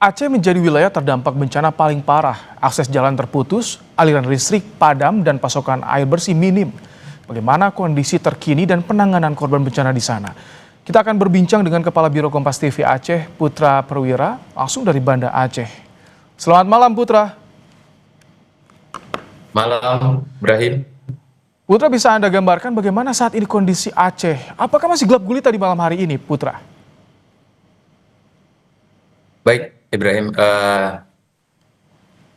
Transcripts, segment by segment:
Aceh menjadi wilayah terdampak bencana paling parah. Akses jalan terputus, aliran listrik padam, dan pasokan air bersih minim. Bagaimana kondisi terkini dan penanganan korban bencana di sana? Kita akan berbincang dengan Kepala Biro Kompas TV Aceh, Putra Perwira, langsung dari Banda Aceh. Selamat malam, Putra. Malam, Ibrahim. Putra, bisa Anda gambarkan bagaimana saat ini kondisi Aceh? Apakah masih gelap gulita di malam hari ini, Putra? Baik, Ibrahim.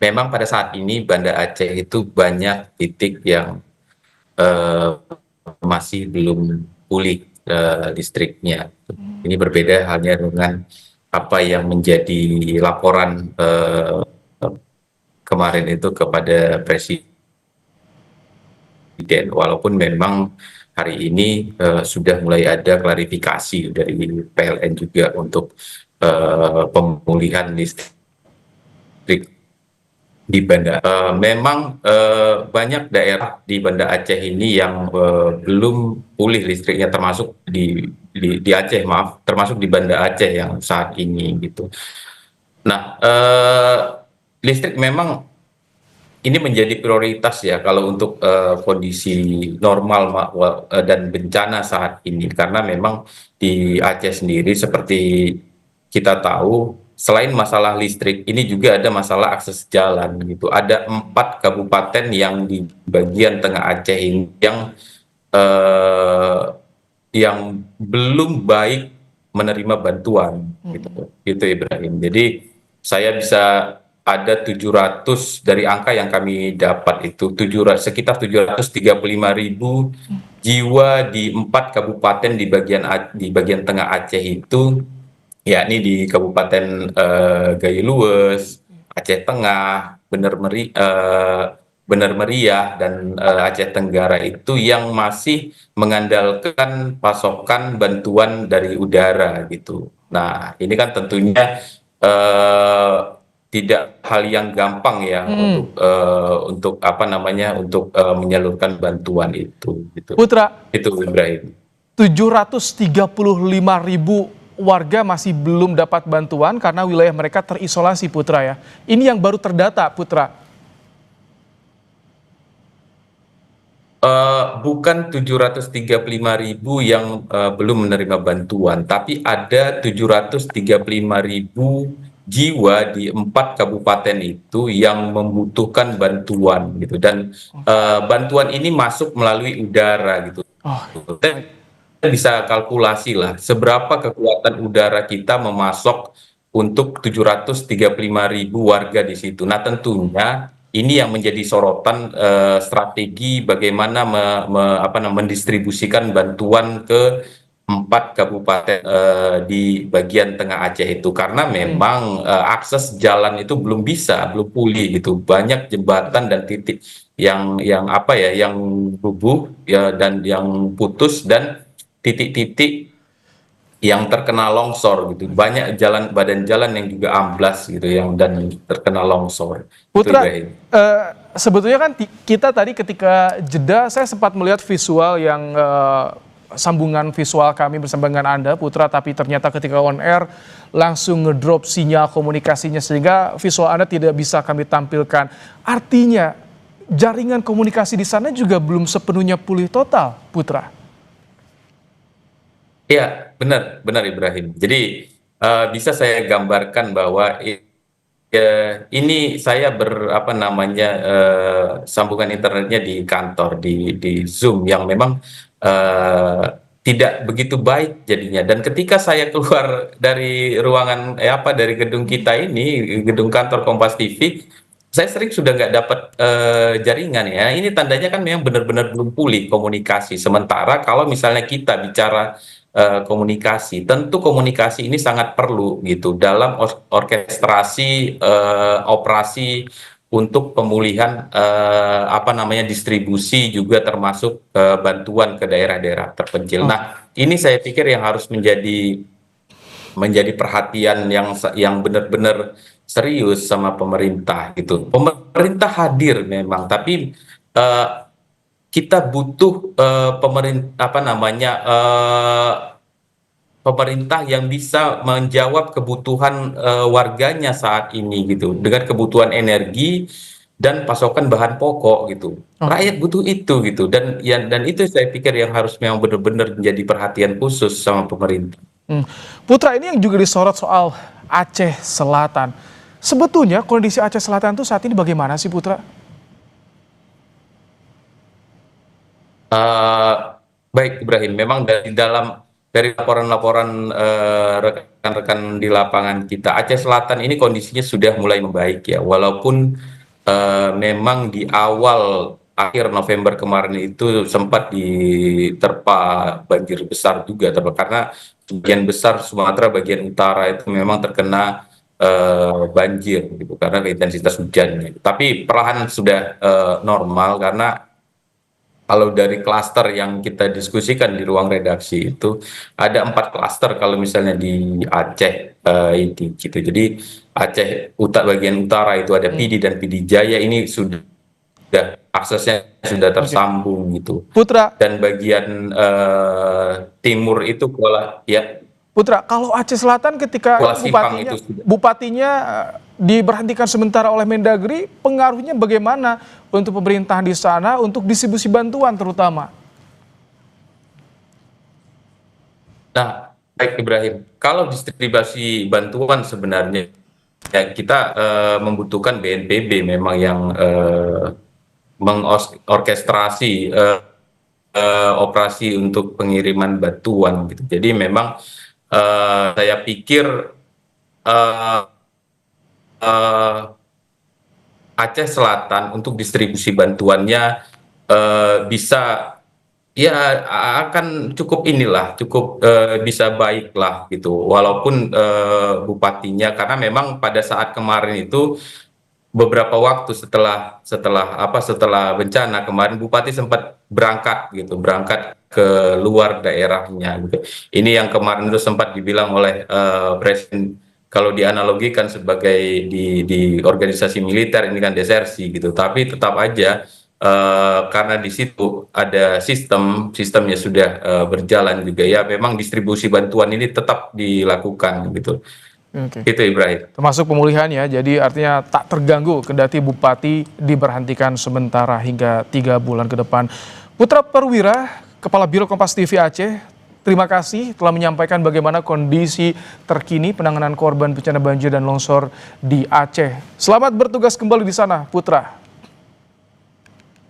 Memang pada saat ini Banda Aceh itu banyak titik yang eh, masih belum pulih listriknya. Ini berbeda halnya dengan apa yang menjadi laporan kemarin itu kepada Presiden. Walaupun memang hari ini sudah mulai ada klarifikasi dari PLN juga untuk pemulihan listrik di Banda. Memang banyak daerah di Banda Aceh ini yang belum pulih listriknya, termasuk di Aceh, maaf, termasuk di Banda Aceh yang saat ini gitu. Nah, listrik memang ini menjadi prioritas ya kalau untuk kondisi normal dan bencana saat ini, karena memang di Aceh sendiri seperti kita tahu, selain masalah listrik ini juga ada masalah akses jalan gitu. Ada 4 kabupaten yang di bagian tengah Aceh ini eh, yang belum baik menerima bantuan gitu Ibrahim. Jadi saya bisa ada 700 dari angka yang kami dapat itu sekitar 735.000 jiwa di 4 kabupaten di bagian tengah Aceh itu, yakni di Kabupaten Gayo Luwes, Aceh Tengah, Bener Meriah, dan Aceh Tenggara itu yang masih mengandalkan pasokan bantuan dari udara gitu. Nah, ini kan tentunya eh, tidak hal yang gampang ya untuk apa namanya untuk menyalurkan bantuan itu gitu. Putra, Itu Ibrahim. 735.000 warga masih belum dapat bantuan karena wilayah mereka terisolasi, Putra ya. Ini yang baru terdata, Putra. Bukan 735.000 yang belum menerima bantuan, tapi ada 735.000 jiwa di 4 kabupaten itu yang membutuhkan bantuan gitu, dan bantuan ini masuk melalui udara gitu. Oh, baik. Kita bisa kalkulasi lah seberapa kekuatan udara kita memasok untuk 735.000 warga di situ. Nah, tentunya ini yang menjadi sorotan strategi bagaimana mendistribusikan bantuan ke 4 kabupaten di bagian tengah Aceh itu, karena memang akses jalan itu belum pulih gitu. Banyak jembatan dan titik yang apa ya, yang rubuh ya, dan yang putus, dan titik-titik yang terkena longsor gitu. Banyak badan jalan yang juga amblas gitu, yang dan terkena longsor. Itu Putra, Ibrahim. sebetulnya kan kita tadi ketika jeda, saya sempat melihat visual yang sambungan visual kami bersama dengan Anda, Putra, tapi ternyata ketika on air langsung ngedrop sinyal komunikasinya sehingga visual Anda tidak bisa kami tampilkan. Artinya jaringan komunikasi di sana juga belum sepenuhnya pulih total, Putra. Ya, benar, benar Ibrahim. Jadi bisa saya gambarkan bahwa ini saya apa namanya, sambungan internetnya di kantor di Zoom yang memang eh, tidak begitu baik jadinya. Dan ketika saya keluar dari ruangan dari gedung kita ini, gedung kantor Kompas TV, saya sering sudah nggak dapat jaringan ya. Ini tandanya kan memang benar-benar belum pulih komunikasi. Sementara kalau misalnya kita bicara komunikasi, tentu komunikasi ini sangat perlu gitu dalam orkestrasi operasi untuk pemulihan apa namanya distribusi, juga termasuk bantuan ke daerah-daerah terpencil. Oh, Nah, ini saya pikir yang harus menjadi perhatian yang benar-benar serius sama pemerintah gitu. Pemerintah hadir memang, tapi eh, kita butuh pemerintah apa namanya pemerintah yang bisa menjawab kebutuhan warganya saat ini gitu, dengan kebutuhan energi dan pasokan bahan pokok gitu. Oke. Rakyat butuh itu gitu, dan itu saya pikir yang harus memang benar-benar menjadi perhatian khusus sama pemerintah. Hmm. Putra, ini yang juga disorot soal Aceh Selatan. Sebetulnya kondisi Aceh Selatan itu saat ini bagaimana sih, Putra? Eh, Baik Ibrahim, memang dari laporan-laporan rekan-rekan di lapangan kita, Aceh Selatan ini kondisinya sudah mulai membaik ya, walaupun memang di awal akhir November kemarin itu sempat diterpa banjir besar juga, karena sebagian besar Sumatera bagian utara itu memang terkena banjir gitu karena intensitas hujannya. Tapi perlahan sudah normal, karena kalau dari klaster yang kita diskusikan di ruang redaksi itu ada 4 klaster kalau misalnya di Aceh ini gitu. Jadi Aceh bagian utara itu ada Hmm. PD dan PD Jaya, ini sudah aksesnya sudah Oke. tersambung gitu. Putra, Dan bagian timur itu ya Putra, kalau Aceh Selatan ketika Kuala Simpang itu sudah. bupatinya diberhentikan sementara oleh Mendagri, pengaruhnya bagaimana untuk pemerintahan di sana untuk distribusi bantuan terutama? Nah, baik Ibrahim, kalau distribusi bantuan sebenarnya ya kita membutuhkan BNPB memang yang mengorkestrasi operasi untuk pengiriman bantuan gitu. Jadi memang saya pikir eh, eh, Aceh Selatan untuk distribusi bantuannya bisa ya akan cukup cukup bisa baik lah gitu. Walaupun bupatinya, karena memang pada saat kemarin itu beberapa waktu setelah bencana kemarin, bupati sempat berangkat ke luar daerahnya gitu. Ini yang kemarin itu sempat dibilang oleh presiden, kalau dianalogikan sebagai di organisasi militer ini kan desersi gitu, tapi tetap aja karena di situ ada sistemnya sudah berjalan juga ya, memang distribusi bantuan ini tetap dilakukan gitu. Oke. Itu Ibrahim. Termasuk pemulihan ya, jadi artinya tak terganggu kendati bupati diberhentikan sementara hingga 3 bulan ke depan. Putra Perwira, Kepala Biro Kompas TV Aceh, terima kasih telah menyampaikan bagaimana kondisi terkini penanganan korban bencana banjir dan longsor di Aceh. Selamat bertugas kembali di sana, Putra.